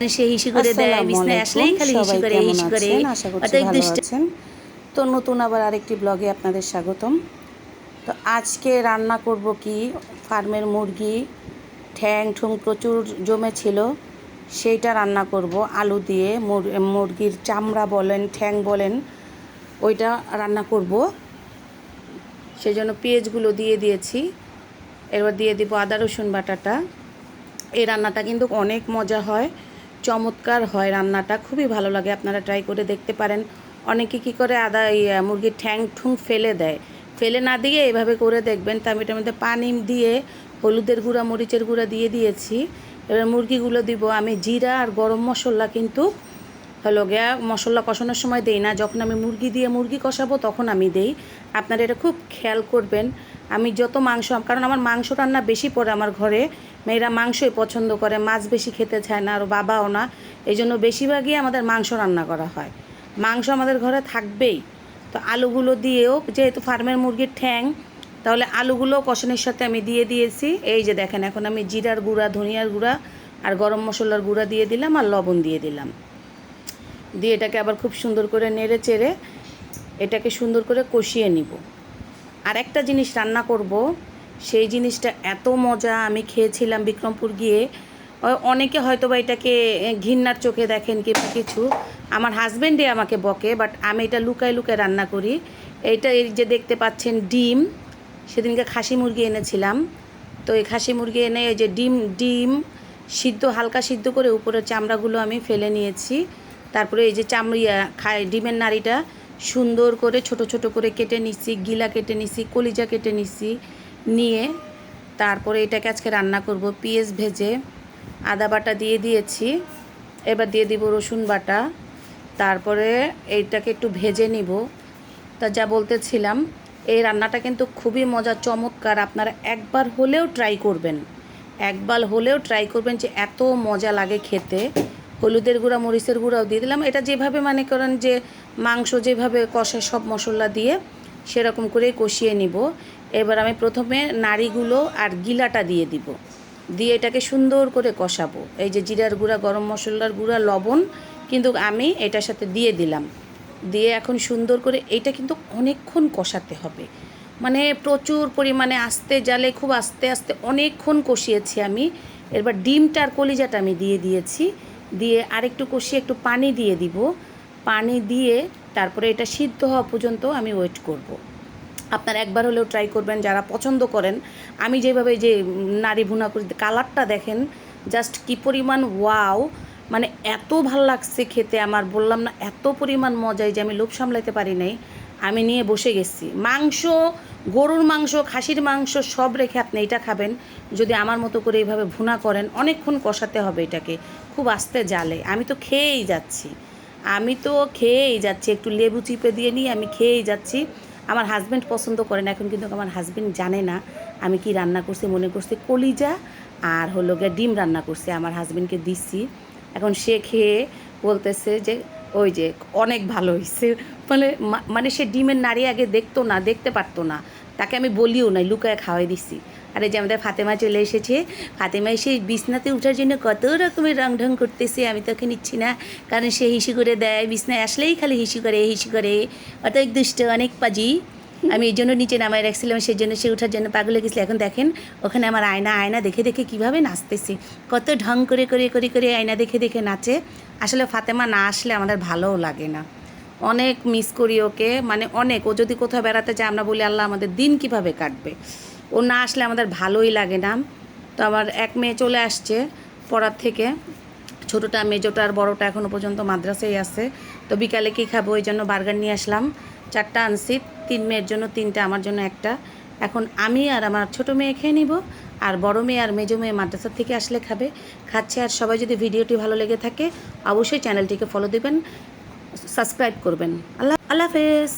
সে হিসু করে দেয়, বিছনায় আসলেই খালি হিসু করে হিসু করে। আশা করছি ভালো আছেন। তো নতুন আবার আরেকটি ব্লগে আপনাদের স্বাগতম। তো আজকে রান্না করব কি, ফার্মের মুরগি ঠ্যাং ঠুং প্রচুর জমেছিল, সেইটা রান্না করব আলু দিয়ে। মুরগির চামড়া বলেন, ঠ্যাং বলেন, ওইটা রান্না করব। সেই জন্য পেঁয়াজগুলো দিয়ে দিয়েছি। এবার দিয়ে দিব আদা রসুন বাটাটা। এই রান্নাটা কিন্তু অনেক মজা হয়, চমৎকার হয় রান্নাটা, খুবই ভালো লাগে। আপনারা ট্রাই করে দেখতে পারেন। অনেকে কী করে মুরগির ঠ্যাং ঠুং ফেলে দেয়, ফেলে না দিয়ে এভাবে করে দেখবেন। তা আমি এটার মধ্যে পানি দিয়ে হলুদের গুঁড়া মরিচের গুঁড়া দিয়ে দিয়েছি। এবার মুরগিগুলো দিব। আমি জিরা আর গরম মশলা কিন্তু মশলা কষানোর সময় দেই না, যখন আমি মুরগি কষাবো তখন আমি দেই। আপনারা এটা খুব খেয়াল করবেন। আমি যত মাংস, কারণ আমার মাংস রান্না বেশি পড়ে আমার ঘরে, মেয়েরা মাংসই পছন্দ করে, মাছ বেশি খেতে চায় না, আর বাবাও না। এই জন্য বেশিরভাগই আমাদের মাংস রান্না করা হয়, মাংস আমাদের ঘরে থাকবেই। তো আলুগুলো দিয়েও, যেহেতু ফার্মের মুরগির ঠ্যাং, তাহলে আলুগুলো কষানোর সাথে আমি দিয়ে দিয়েছি। এই যে দেখেন, এখন আমি জিরার গুঁড়া, ধনিয়ার গুঁড়া আর গরম মশলার গুঁড়া দিয়ে দিলাম, আর লবণ দিয়ে দিলাম। দিয়ে এটাকে আবার খুব সুন্দর করে নেড়ে চেড়ে এটাকে সুন্দর করে কষিয়ে নিব। আর একটা জিনিস রান্না করব, সেই জিনিসটা এত মজা, আমি খেয়েছিলাম বিক্রমপুর গিয়ে। অনেকে হয়তো বা এটাকে ঘৃণার চোখে দেখেন কিংবা কিছু, আমার হাজব্যান্ডে আমাকে বকে, বাট আমি এটা লুকায় লুকায় রান্না করি। এইটা, এই যে দেখতে পাচ্ছেন ডিম, সেদিনকে খাসি মুরগি এনেছিলাম। তো এই খাসি মুরগি এনে এই যে ডিম সিদ্ধ, হালকা সিদ্ধ করে উপরের চামড়াগুলো আমি ফেলে নিয়েছি। তারপরে এই যে ডিমের নাড়িটা সুন্দর করে ছোট ছোট করে কেটে নিচ্ছি, গিলা কেটে নিচ্ছি, কলিজা কেটে নিচ্ছি, নিয়ে তারপরে এটাকে আজকে রান্না করব। পেঁয়াজ ভেজে আদা বাটা দিয়ে দিয়েছি। এবার দিয়ে দিব রসুন বাটা। তারপরে এইটাকে একটু ভেজে নিব। তা যা বলতেছিলাম, এই রান্নাটা কিন্তু খুবই মজা, চমৎকার। আপনারা একবার হলেও ট্রাই করবেন, যে এত মজা লাগে খেতে। হলুদের গুঁড়া মরিচের গুঁড়াও দিয়ে দিলাম। এটা যেভাবে মনে করেন যে মাংস যেভাবে কষায় সব মশলা দিয়ে, সেরকম করেই কষিয়ে নিব। এবার আমি প্রথমে নাড়িগুলো আর গিলাটা দিয়ে দিব, দিয়ে এটাকে সুন্দর করে কষাবো। এই যে জিরার গুঁড়া, গরম মশলার গুঁড়া, লবণ কিন্তু আমি এটার সাথে দিয়ে দিলাম। দিয়ে এখন সুন্দর করে এইটা কিন্তু অনেকক্ষণ কষাতে হবে, মানে প্রচুর পরিমাণে আস্তে জালে, খুব আস্তে আস্তে অনেকক্ষণ কষিয়েছি আমি। এবার ডিমটা আর কলিজাটা আমি দিয়ে দিয়েছি। দিয়ে আরেকটু কষিয়ে একটু পানি দিয়ে দিব। পানি দিয়ে তারপরে এটা সিদ্ধ হওয়া পর্যন্ত আমি ওয়েট করব। আপনারা একবার হলেও ট্রাই করবেন যারা পছন্দ করেন। আমি যেভাবে যে নাড়ি ভুনা করি, কালারটা দেখেন জাস্ট কি পরিমাণ ওয়াও, মানে এত ভাল লাগছে খেতে। আমার বললাম না, এত পরিমাণ মজাই যে আমি লোভ সামলাতে পারি নাই, আমি নিয়ে বসে গেছি। মাংস, গরুর মাংস, খাসির মাংস সব রেখে আপনি এটা খাবেন যদি আমার মতো করে এইভাবে ভুনা করেন। অনেকক্ষণ কষাতে হবে এটাকে, খুব আস্তে জালে। আমি তো খেয়েই যাচ্ছি, একটু লেবু চিপে দিয়ে নিয়ে আমি খেয়েই যাচ্ছি। আমার হাজব্যান্ড পছন্দ করেন, এখন কিন্তু আমার হাজব্যান্ড জানে না আমি কি রান্না করছি। মনে করছি কলিজা আর ডিম রান্না করছি, আমার হাজব্যান্ডকে দিচ্ছি। এখন সে খেয়ে বলতেছে যে ওই যে অনেক ভালো হয়েছে। মানে সে ডিমের নাড়ি আগে দেখতে পারতো না, তাকে আমি বলিও নাই, লুকায় খাওয়াই দিচ্ছি। আর এই যে আমাদের ফাতেমা চলে এসেছে। ফাতেমা এসে বিছনাতে উঠার জন্য কত রকমের রং করতেছে, আমি তোকে নিচ্ছি না, কারণ সে হিসু করে দেয়, বিছনায় আসলেই খালি হিসু করে। অত এক দুষ্ট, অনেক পাজি। আমি এই জন্য নিচে নামাই রাখছিলাম, সেই জন্য সে ওঠার জন্য পাগল হয়ে গেছিলো। এখন দেখেন ওখানে আমার আয়না দেখে কীভাবে নাচতেছে, কত ঢং করে আয়না দেখে নাচে। আসলে ফাতেমা না আসলে আমাদের ভালোও লাগে না, অনেক মিস করি ওকে, মানে অনেক। ও যদি কোথাও বেড়াতে যায়, আমরা বলি আল্লাহ আমাদের দিন কিভাবে কাটবে, ও না আসলে আমাদের ভালোই লাগে না। তো আমার এক মেয়ে চলে আসছে পড়ার থেকে, ছোটোটা, মেজোটা আর বড়োটা এখনও পর্যন্ত মাদ্রাসায় আছে। তো বিকালে কী খাবো, ওই জন্য বার্গার নিয়ে আসলাম। 4টা আনছি, 3 মেয়ের জন্য 3টা, আমার জন্য 1টা। এখন আমি আর আমার ছোটো মেয়ে খেয়ে নিব, আর বড় মেয়ে আর মেজো মেয়ে মাদ্রাসা থেকে আসলে খাচ্ছে। আর সবাই যদি ভিডিওটি ভালো লেগে থাকে, অবশ্যই চ্যানেলটিকে ফলো দেবেন, সাবস্ক্রাইব করবেন। আল্লাহ হাফেজ।